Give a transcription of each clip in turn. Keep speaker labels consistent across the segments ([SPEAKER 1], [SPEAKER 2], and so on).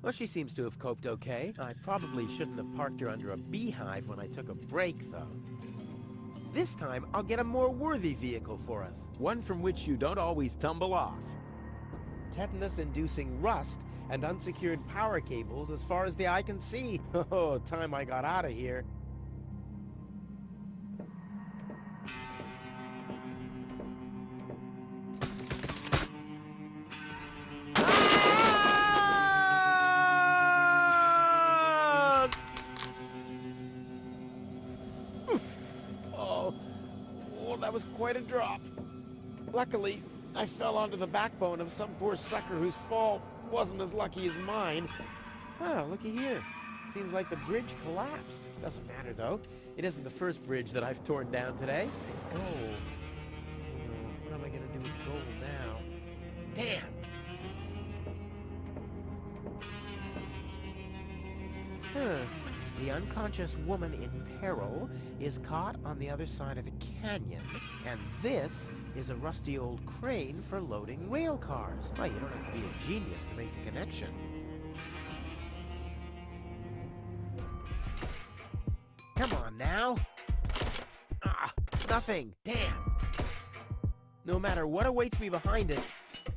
[SPEAKER 1] Well, she seems to have coped okay. I probably shouldn't have parked her under a beehive when I took a break, though. This time, I'll get a more worthy vehicle for us.
[SPEAKER 2] One from which you don't always tumble off.
[SPEAKER 1] Tetanus-inducing rust and unsecured power cables as far as the eye can see. Oh, time I got out of here. That was quite a drop. Luckily, I fell onto the backbone of some poor sucker whose fall wasn't as lucky as mine. Ah, looky here. Seems like the bridge collapsed. Doesn't matter, though. It isn't the first bridge that I've torn down today. Gold. What am I gonna do with gold now? Damn! The unconscious woman in peril is caught on the other side of the canyon, and this is a rusty old crane for loading rail cars. Well, you don't have to be a genius to make the connection. Come on now! Ah, nothing! Damn! No matter what awaits me behind it,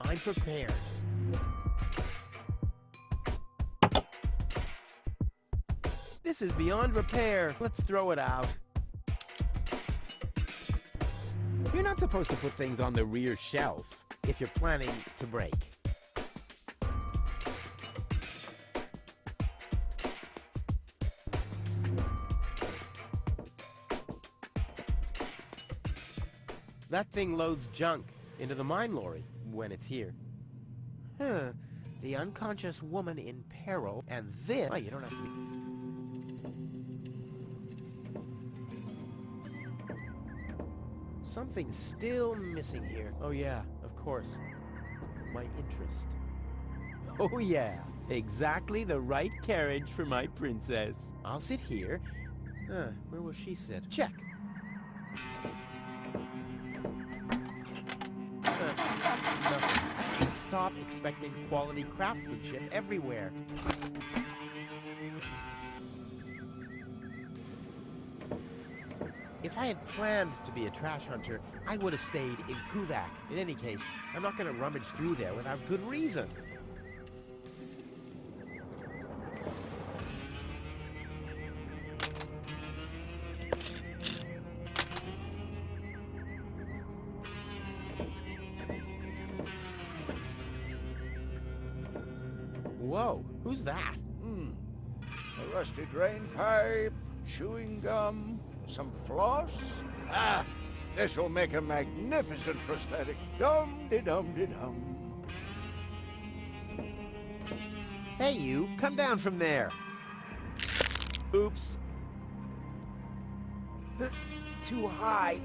[SPEAKER 1] I'm prepared. This is beyond repair. Let's throw it out.
[SPEAKER 2] You're not supposed to put things on the rear shelf
[SPEAKER 1] if you're planning to break. That thing loads junk into the mine lorry when it's here. The unconscious woman in peril, and this... Oh, you don't have to be... Something's still missing here. Oh yeah, of course. My interest.
[SPEAKER 2] Oh yeah, exactly the right carriage for my princess.
[SPEAKER 1] I'll sit here. Where will she sit? Check. Nothing. Stop expecting quality craftsmanship everywhere. If I had planned to be a trash hunter, I would have stayed in Kuvak. In any case, I'm not going to rummage through there without good reason. Whoa, who's that?
[SPEAKER 3] A rusty drain pipe, chewing gum, some floss? Ah, this'll make a magnificent prosthetic. Dum-de-dum-de-dum.
[SPEAKER 1] Hey you, come down from there. Oops. Too high.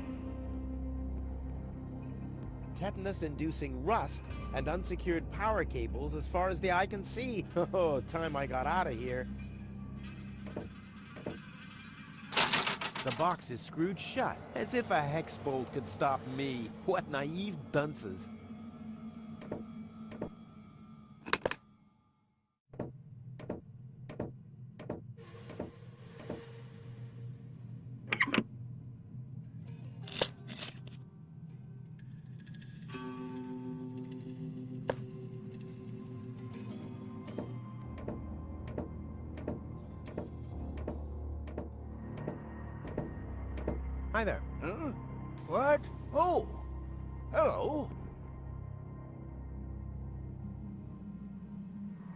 [SPEAKER 1] Tetanus-inducing rust and unsecured power cables as far as the eye can see. Oh, time I got out of here. The box is screwed shut, as if a hex bolt could stop me. What naive dunces. Hi there.
[SPEAKER 3] Huh? What? Oh, hello.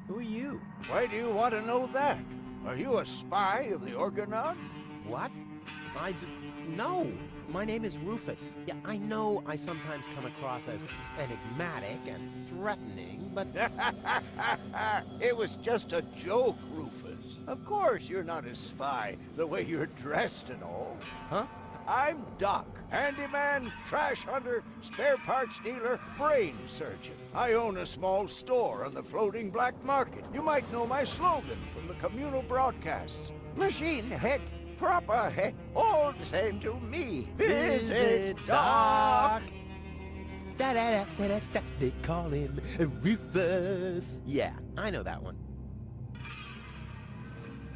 [SPEAKER 1] Who are you?
[SPEAKER 3] Why do you want to know that? Are you a spy of the Organon?
[SPEAKER 1] What? No. My name is Rufus. Yeah, I know I sometimes come across as enigmatic and threatening, but...
[SPEAKER 3] It was just a joke, Rufus. Of course you're not a spy, the way you're dressed and all.
[SPEAKER 1] Huh?
[SPEAKER 3] I'm Doc, handyman, trash hunter, spare parts dealer, brain surgeon. I own a small store on the floating black market. You might know my slogan from the communal broadcasts. Machine head, proper head, all the same to me. Visit Doc.
[SPEAKER 1] Da-da-da-da-da-da. They call him Rufus. Yeah, I know that one.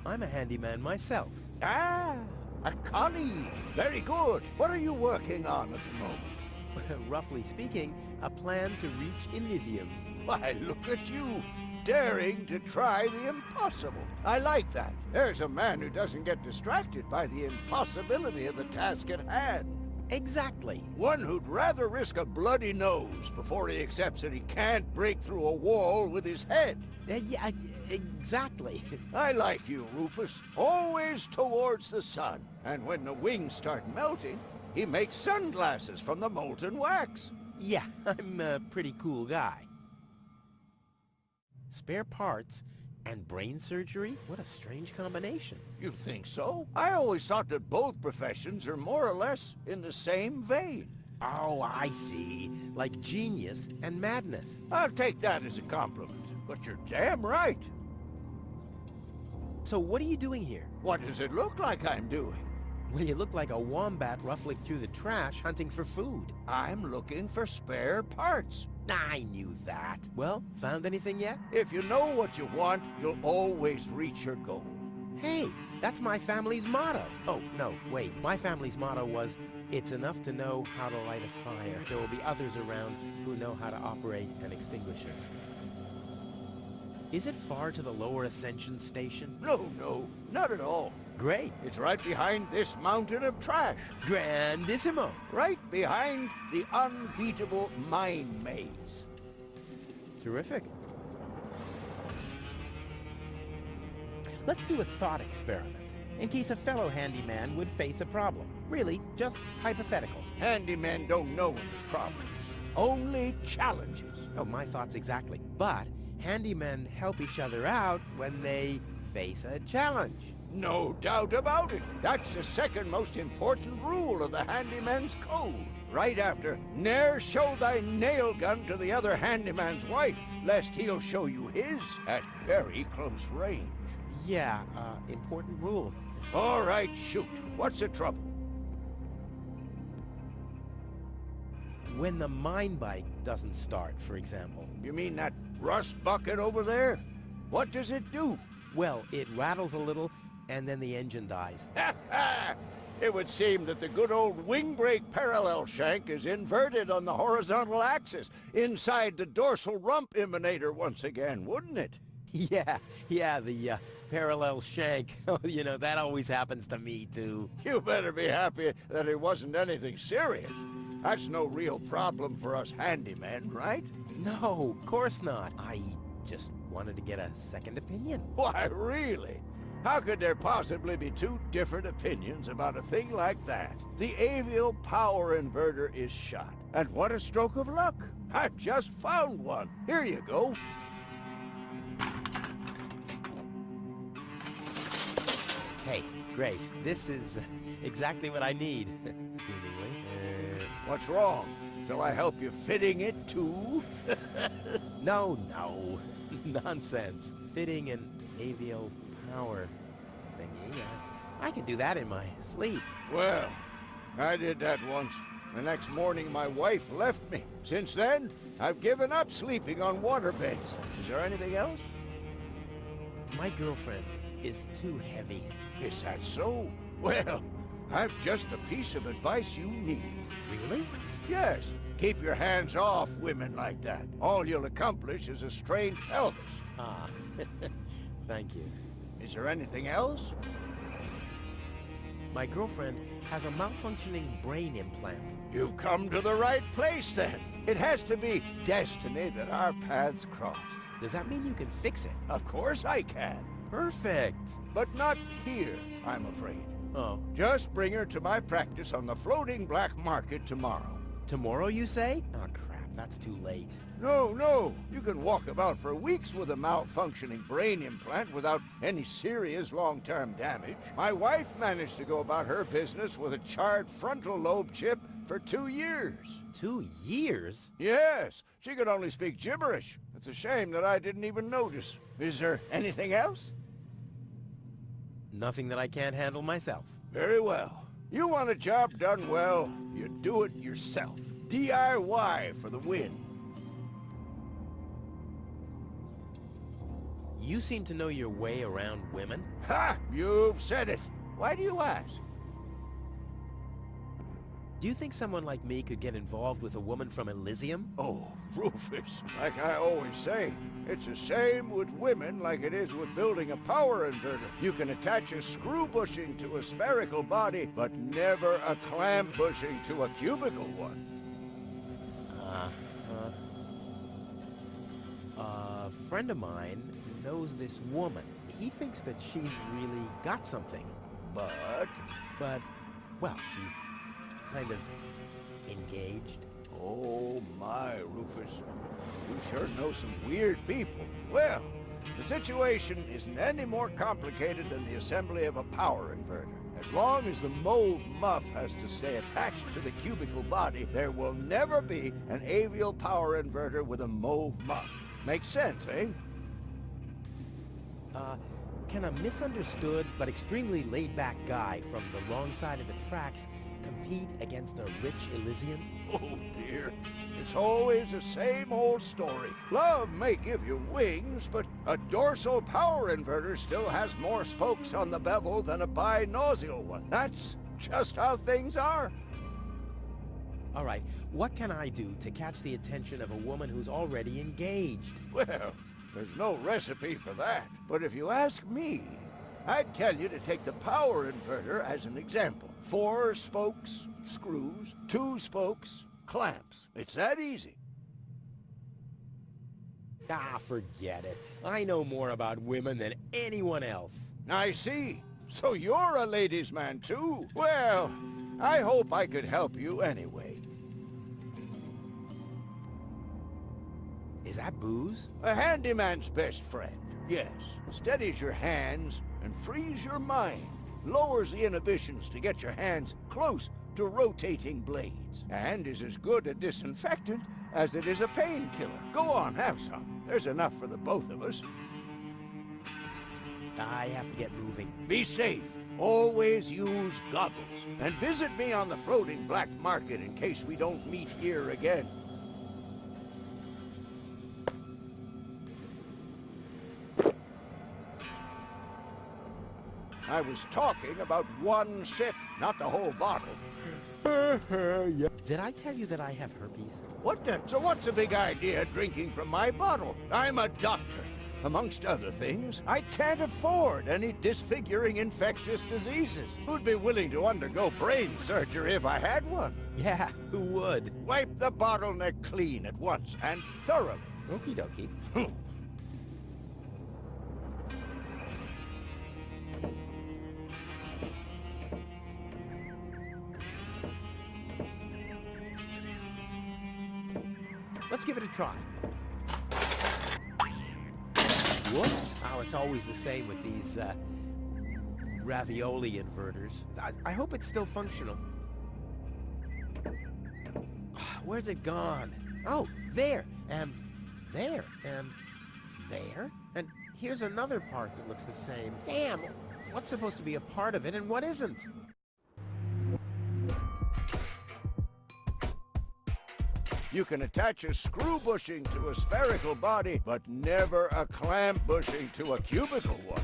[SPEAKER 2] I'm a handyman myself.
[SPEAKER 3] Ah, a colleague. Very good. What are you working on at the moment?
[SPEAKER 2] Roughly speaking, a plan to reach Elysium.
[SPEAKER 3] Why, look at you, daring to try the impossible. I like that. There's a man who doesn't get distracted by the impossibility of the task at hand.
[SPEAKER 2] Exactly.
[SPEAKER 3] One who'd rather risk a bloody nose before he accepts that he can't break through a wall with his head.
[SPEAKER 2] Yeah, exactly.
[SPEAKER 3] I like you, Rufus. Always towards the sun. And when the wings start melting, he makes sunglasses from the molten wax.
[SPEAKER 2] Yeah, I'm a pretty cool guy. Spare parts and brain surgery? What a strange combination.
[SPEAKER 3] You think so? I always thought that both professions are more or less in the same vein.
[SPEAKER 2] Oh, I see. Like genius and madness.
[SPEAKER 3] I'll take that as a compliment, but you're damn right.
[SPEAKER 2] So what are you doing here?
[SPEAKER 3] What does it look like I'm doing?
[SPEAKER 2] Well, you look like a wombat ruffling through the trash hunting for food.
[SPEAKER 3] I'm looking for spare parts.
[SPEAKER 2] I knew that. Well, found anything yet?
[SPEAKER 3] If you know what you want, you'll always reach your goal.
[SPEAKER 2] Hey, that's my family's motto. Oh, no, wait. My family's motto was, it's enough to know how to light a fire. There will be others around who know how to operate and extinguish it. Is it far to the lower Ascension station?
[SPEAKER 3] No, not at all.
[SPEAKER 2] Great.
[SPEAKER 3] It's right behind this mountain of trash.
[SPEAKER 2] Grandissimo.
[SPEAKER 3] Right behind the unbeatable mine maze.
[SPEAKER 2] Terrific. Let's do a thought experiment, in case a fellow handyman would face a problem. Really, just hypothetical.
[SPEAKER 3] Handymen don't know any problems, only challenges.
[SPEAKER 2] Oh, my thoughts exactly. But handymen help each other out when they face a challenge.
[SPEAKER 3] No doubt about it. That's the second most important rule of the handyman's code. Right after, ne'er show thy nail gun to the other handyman's wife, lest he'll show you his at very close range.
[SPEAKER 2] Yeah, important rule.
[SPEAKER 3] All right, shoot. What's the trouble?
[SPEAKER 2] When the mine bike doesn't start, for example.
[SPEAKER 3] You mean that rust bucket over there? What does it do?
[SPEAKER 2] Well, it rattles a little, and then the engine dies.
[SPEAKER 3] Ha ha! It would seem that the good old wing brake parallel shank is inverted on the horizontal axis, inside the dorsal rump emanator once again, wouldn't it?
[SPEAKER 2] Yeah, the parallel shank. You know, that always happens to me, too.
[SPEAKER 3] You better be happy that it wasn't anything serious. That's no real problem for us handymen, right?
[SPEAKER 2] No, of course not. I just wanted to get a second opinion.
[SPEAKER 3] Why, really? How could there possibly be two different opinions about a thing like that? The avial power inverter is shot. And what a stroke of luck. I've just found one. Here you go.
[SPEAKER 2] Hey, great. This is exactly what I need, seemingly.
[SPEAKER 3] What's wrong? Shall I help you fitting it too?
[SPEAKER 2] No. Nonsense. Fitting an avial power thingy. I can do that in my sleep.
[SPEAKER 3] Well, I did that once. The next morning my wife left me. Since then, I've given up sleeping on waterbeds. Is there anything else?
[SPEAKER 2] My girlfriend is too heavy.
[SPEAKER 3] Is that so? Well, I've just a piece of advice you need.
[SPEAKER 2] Really?
[SPEAKER 3] Yes. Keep your hands off women like that. All you'll accomplish is a strained pelvis.
[SPEAKER 2] Ah, thank you.
[SPEAKER 3] Is there anything else?
[SPEAKER 2] My girlfriend has a malfunctioning brain implant.
[SPEAKER 3] You've come to the right place, then. It has to be destiny that our paths crossed.
[SPEAKER 2] Does that mean you can fix it?
[SPEAKER 3] Of course I can.
[SPEAKER 2] Perfect.
[SPEAKER 3] But not here, I'm afraid.
[SPEAKER 2] Oh.
[SPEAKER 3] Just bring her to my practice on the floating black market tomorrow.
[SPEAKER 2] Tomorrow, you say? Oh, crap. That's too late.
[SPEAKER 3] No. You can walk about for weeks with a malfunctioning brain implant without any serious long-term damage. My wife managed to go about her business with a charred frontal lobe chip for 2 years.
[SPEAKER 2] 2 years?
[SPEAKER 3] Yes. She could only speak gibberish. It's a shame that I didn't even notice. Is there anything else?
[SPEAKER 2] Nothing that I can't handle myself.
[SPEAKER 3] Very well. You want a job done well, you do it yourself. DIY for the win.
[SPEAKER 2] You seem to know your way around women.
[SPEAKER 3] Ha! You've said it. Why do you ask?
[SPEAKER 2] Do you think someone like me could get involved with a woman from Elysium?
[SPEAKER 3] Oh, Rufus, like I always say, it's the same with women like it is with building a power inverter. You can attach a screw bushing to a spherical body, but never a clamp bushing to a cubical one.
[SPEAKER 2] A friend of mine knows this woman. He thinks that she's really got something.
[SPEAKER 3] But,
[SPEAKER 2] well, she's kind of engaged.
[SPEAKER 3] oh my, Rufus, you sure know some weird people. Well, the situation isn't any more complicated than the assembly of a power inverter. As long as the mauve muff has to stay attached to the cubical body, there will never be an avial power inverter with a mauve muff. Makes sense, eh?
[SPEAKER 2] Can a misunderstood but extremely laid-back guy from the wrong side of the tracks compete against a rich Elysian?
[SPEAKER 3] Oh dear, it's always the same old story. Love may give you wings, but a dorsal power inverter still has more spokes on the bevel than a binossial one. That's just how things are.
[SPEAKER 2] All right, what can I do to catch the attention of a woman who's already engaged?
[SPEAKER 3] Well, there's no recipe for that. But if you ask me, I'd tell you to take the power inverter as an example. 4 spokes, screws, 2 spokes, clamps. It's that easy.
[SPEAKER 2] Ah, forget it. I know more about women than anyone else.
[SPEAKER 3] I see. So you're a ladies' man too? Well, I hope I could help you anyway.
[SPEAKER 2] Is that booze?
[SPEAKER 3] A handyman's best friend, yes. Steadies your hands and frees your mind. Lowers the inhibitions to get your hands close to rotating blades. And is as good a disinfectant as it is a painkiller. Go on, have some. There's enough for the both of us.
[SPEAKER 2] I have to get moving.
[SPEAKER 3] Be safe. Always use goggles. And visit me on the floating black market in case we don't meet here again. I was talking about 1 sip, not the whole bottle.
[SPEAKER 2] Did I tell you that I have herpes?
[SPEAKER 3] What the? So what's the big idea drinking from my bottle? I'm a doctor. Amongst other things, I can't afford any disfiguring infectious diseases. Who'd be willing to undergo brain surgery if I had one?
[SPEAKER 2] Yeah, who would?
[SPEAKER 3] Wipe the bottleneck clean at once, and thoroughly.
[SPEAKER 2] Okie dokie. Let's give it a try. Whoops. Oh, it's always the same with these, ravioli inverters. I hope it's still functional. Where's it gone? Oh, there, and there, and there. And here's another part that looks the same. Damn, what's supposed to be a part of it and what isn't?
[SPEAKER 3] You can attach a screw bushing to a spherical body, but never a clamp bushing to a cubical one.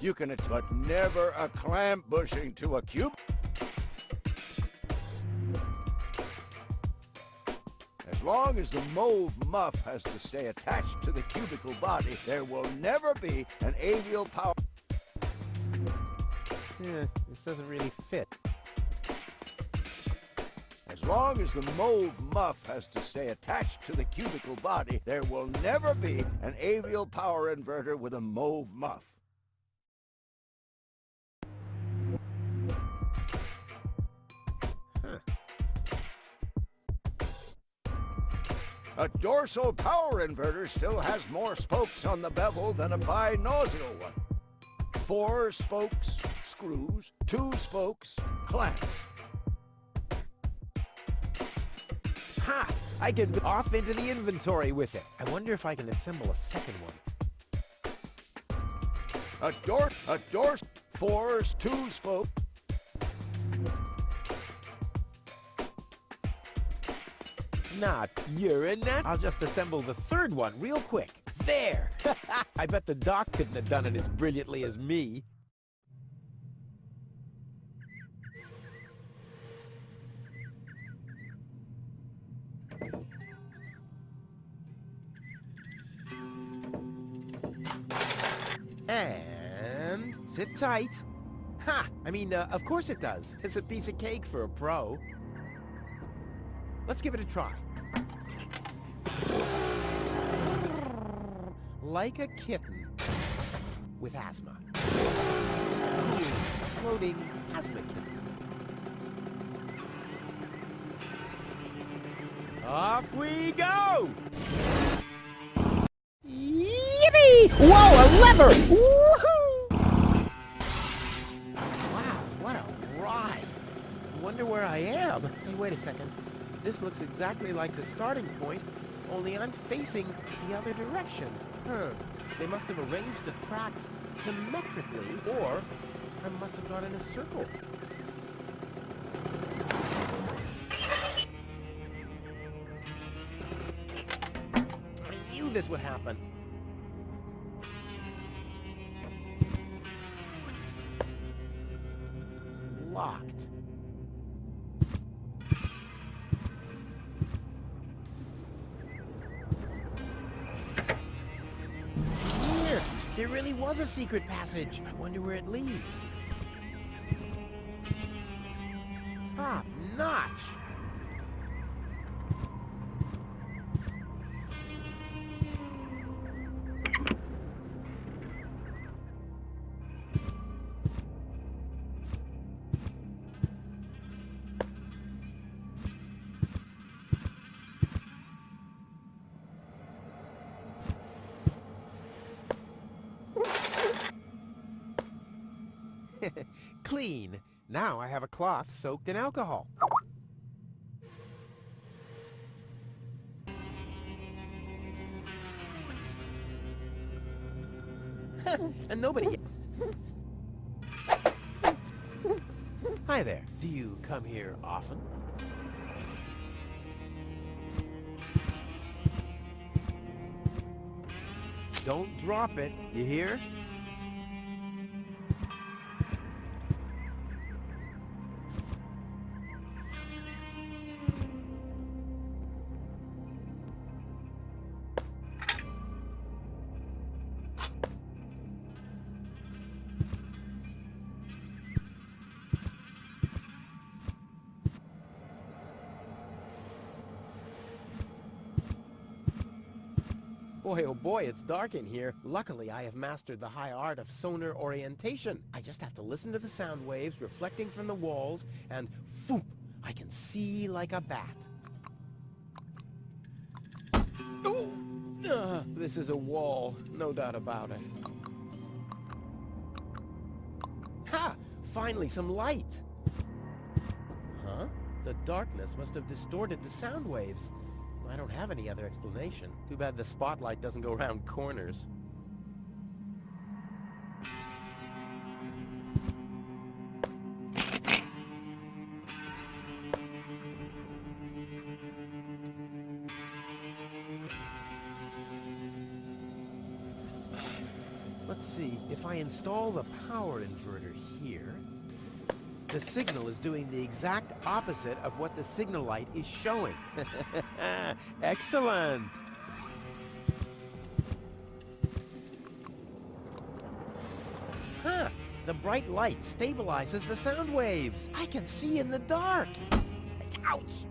[SPEAKER 3] You can but never a clamp bushing to a cube. As long as the mauve muff has to stay attached to the cubical body, there will never be an avial power.
[SPEAKER 2] Yeah, this doesn't really fit.
[SPEAKER 3] As long as the mauve muff has to stay attached to the cubical body, there will never be an avial power inverter with a mauve muff. A dorsal power inverter still has more spokes on the bevel than a binossial one. 4 spokes, screws, 2 spokes, clamps.
[SPEAKER 2] Ha! I can go off into the inventory with it. I wonder if I can assemble a second one.
[SPEAKER 3] A door, 4, 2 spoke.
[SPEAKER 2] not pure enough. I'll just assemble the third one real quick. There! I bet the doc couldn't have done it as brilliantly as me. And sit tight. Ha! I mean, of course it does. It's a piece of cake for a pro. Let's give it a try. Like a kitten with asthma. Exploding asthma kitten. Off we go!
[SPEAKER 4] Yippee! Whoa, a lever! Woohoo!
[SPEAKER 2] Wow, what a ride! Wonder where I am. Hey, wait a second. This looks exactly like the starting point, only I'm facing the other direction. They must have arranged the tracks symmetrically, or I must have gone in a circle. I knew this would happen. Locked. Here! There really was a secret passage. I wonder where it leads. Top notch! Clean. Now I have a cloth soaked in alcohol. And nobody... Hi there. Do you come here often? Don't drop it, you hear? Boy, oh boy, it's dark in here. Luckily, I have mastered the high art of sonar orientation. I just have to listen to the sound waves reflecting from the walls, and phoom, I can see like a bat. Oh! This is a wall, no doubt about it. Ha! Finally, some light! Huh? The darkness must have distorted the sound waves. I don't have any other explanation. Too bad the spotlight doesn't go around corners. Let's see, if I install the power inverter here, the signal is doing the exact opposite of what the signal light is showing. Excellent! Huh! The bright light stabilizes the sound waves. I can see in the dark. Ouch!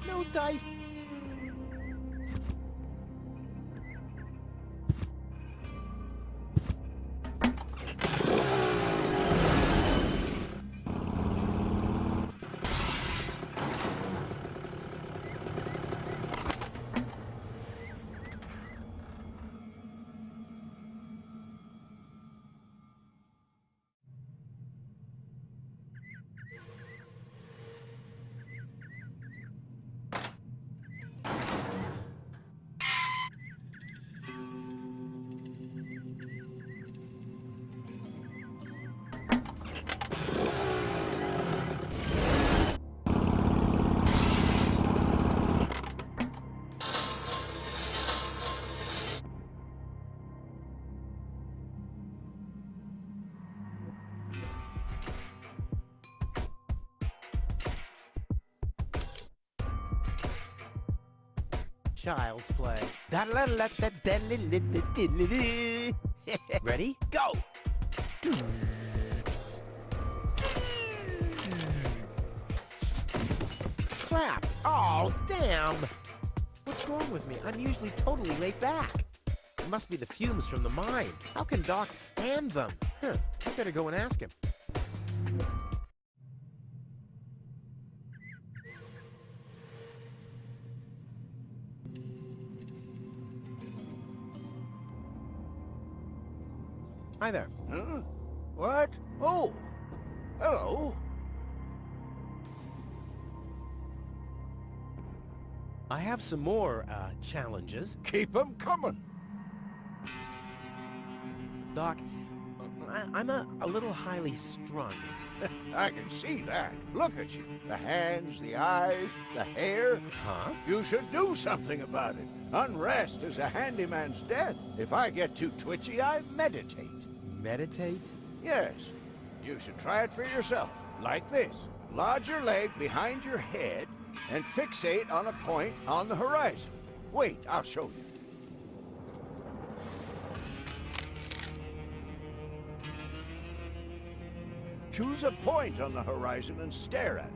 [SPEAKER 2] No dice. child's play. Ready? Go! Crap! Oh, damn! What's wrong with me? I'm usually totally laid back. It must be the fumes from the mine. How can Doc stand them? Huh, I better go and ask him. Hi there.
[SPEAKER 3] Huh? What? Oh! Hello.
[SPEAKER 2] I have some more, challenges.
[SPEAKER 3] Keep 'em coming.
[SPEAKER 2] Doc, I'm a little highly strung.
[SPEAKER 3] I can see that. Look at you. The hands, the eyes, the hair.
[SPEAKER 2] Huh?
[SPEAKER 3] You should do something about it. Unrest is a handyman's death. If I get too twitchy, I meditate.
[SPEAKER 2] Meditate?
[SPEAKER 3] Yes. You should try it for yourself. Like this. Lodge your leg behind your head and fixate on a point on the horizon. Wait, I'll show you. Choose a point on the horizon and stare at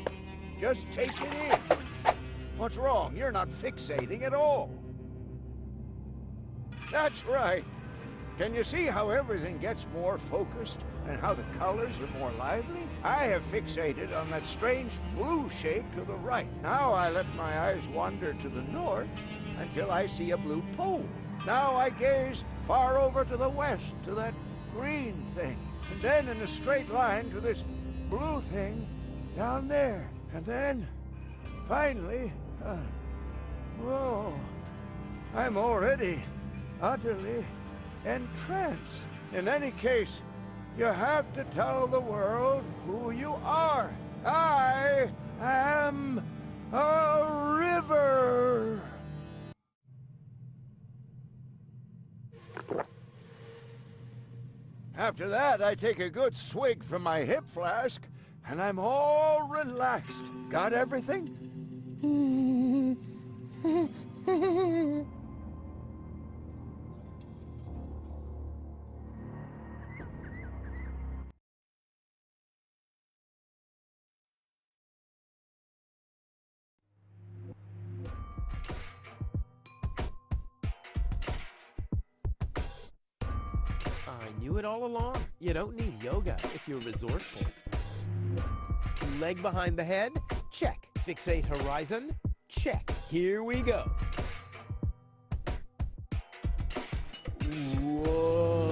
[SPEAKER 3] it. Just take it in. What's wrong? You're not fixating at all. That's right. Can you see how everything gets more focused and how the colors are more lively? I have fixated on that strange blue shape to the right. Now I let my eyes wander to the north until I see a blue pole. Now I gaze far over to the west to that green thing. And then in a straight line to this blue thing down there. And then, finally, whoa, I'm already utterly entranced. In any case, you have to tell the world who you are. I am a river. After that, I take a good swig from my hip flask, and I'm all relaxed. Got everything?
[SPEAKER 2] I knew it all along. You don't need yoga if you're resourceful. Leg behind the head? Check. Fixate horizon? Check. Here we go. Whoa.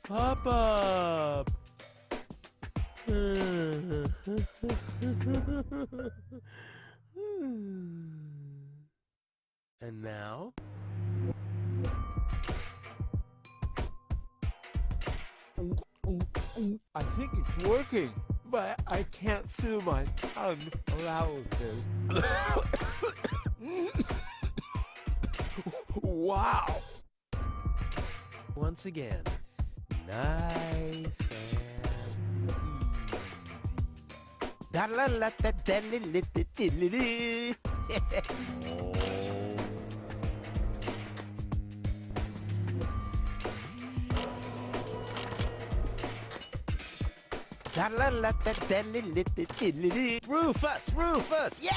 [SPEAKER 2] Pop up! And now?
[SPEAKER 1] I think it's working, but I can't feel my tongue allow to. Wow!
[SPEAKER 2] Once again, nice and easy. Rufus, Rufus, yeah!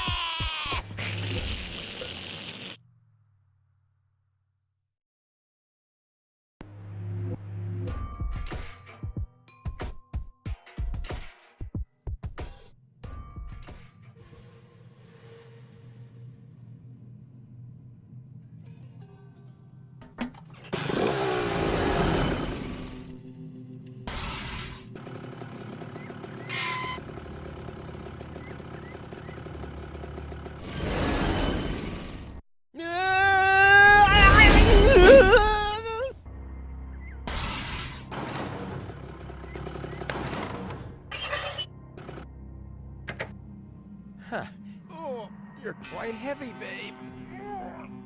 [SPEAKER 2] Huh.
[SPEAKER 1] Oh, you're quite heavy, babe.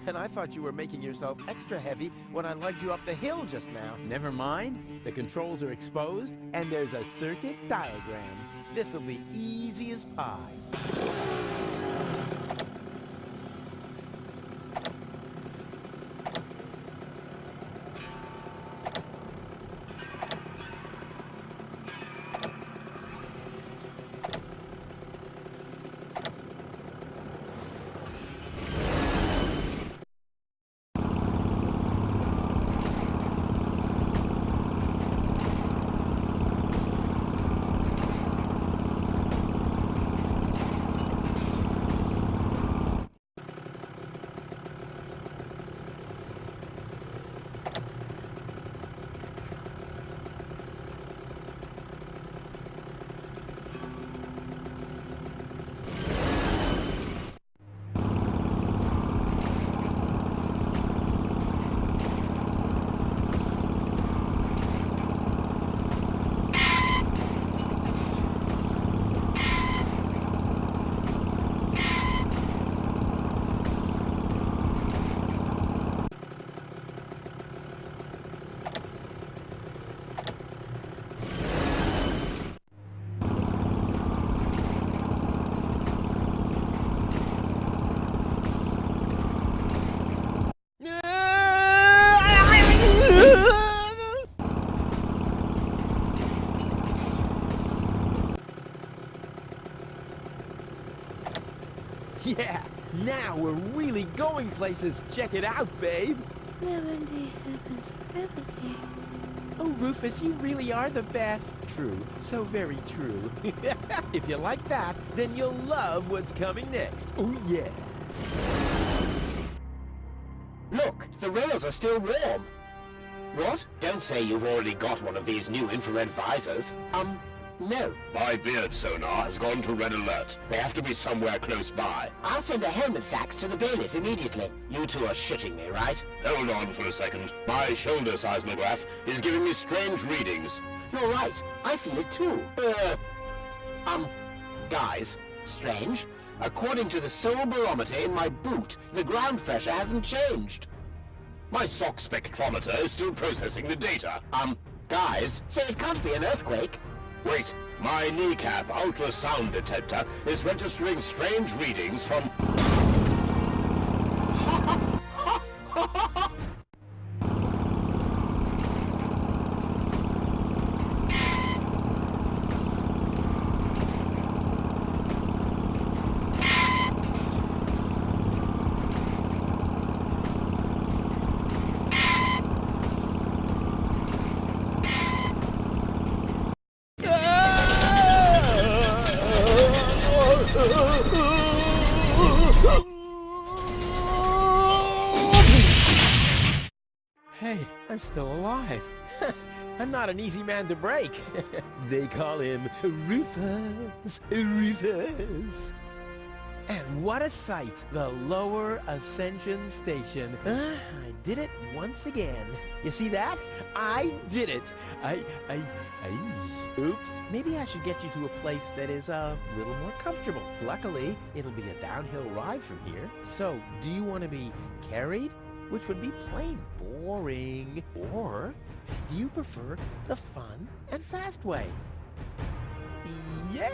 [SPEAKER 2] And I thought you were making yourself extra heavy when I lugged you up the hill just now.
[SPEAKER 5] Never mind. The controls are exposed, and there's a circuit diagram.
[SPEAKER 2] This'll be easy as pie. Yeah, now we're really going places. Check it out, babe. Oh, Rufus, you really are the best. True, so very true. If you like that, then you'll love what's coming next. Oh, yeah.
[SPEAKER 6] Look, the rails are still warm. What? Don't say you've already got one of these new infrared visors. No.
[SPEAKER 7] My beard sonar has gone to red alert. They have to be somewhere close by.
[SPEAKER 6] I'll send a helmet fax to the bailiff immediately. You two are shitting me, right?
[SPEAKER 7] Hold on for a second. My shoulder seismograph is giving me strange readings.
[SPEAKER 6] You're right. I feel it too. Guys, strange. According to the soul barometer in my boot, the ground pressure hasn't changed.
[SPEAKER 7] My sock spectrometer is still processing the data.
[SPEAKER 6] Guys, say it can't be an earthquake.
[SPEAKER 7] Wait, my kneecap ultrasound detector is registering strange readings from...
[SPEAKER 2] Hey, I'm still alive. I'm not an easy man to break. They call him Rufus. Rufus. And what a sight! The Lower Ascension Station. I did it once again. You see that? I did it. Oops. Maybe I should get you to a place that is a little more comfortable. Luckily, it'll be a downhill ride from here. So, do you want to be carried? Which would be plain boring. Or do you prefer the fun and fast way? Yes!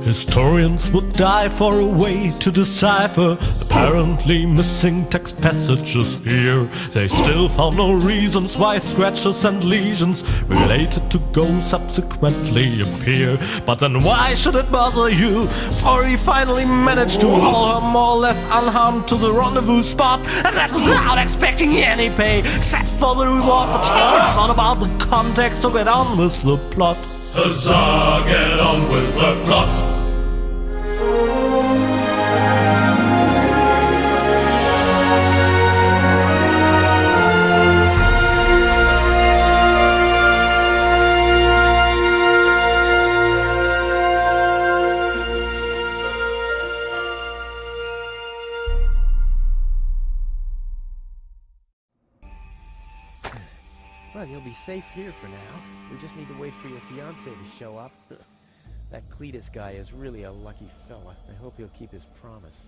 [SPEAKER 8] Historians would die for a way to decipher apparently missing text passages here. They still found no reasons why scratches and lesions related to goals subsequently appear. But then why should it bother you? For he finally managed to haul her more or less unharmed to the rendezvous spot, and that without expecting any pay except for the reward. But it's not about the context, so get on with the plot. Huzzah, get on with the plot.
[SPEAKER 2] Well, you'll be safe here for now. We just need to wait for your fiancé to show up. That Cletus guy is really a lucky fella. I hope he'll keep his promise.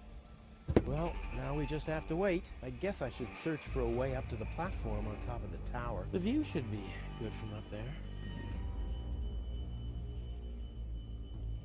[SPEAKER 2] Well, now we just have to wait. I guess I should search for a way up to the platform on top of the tower. The view should be good from up there.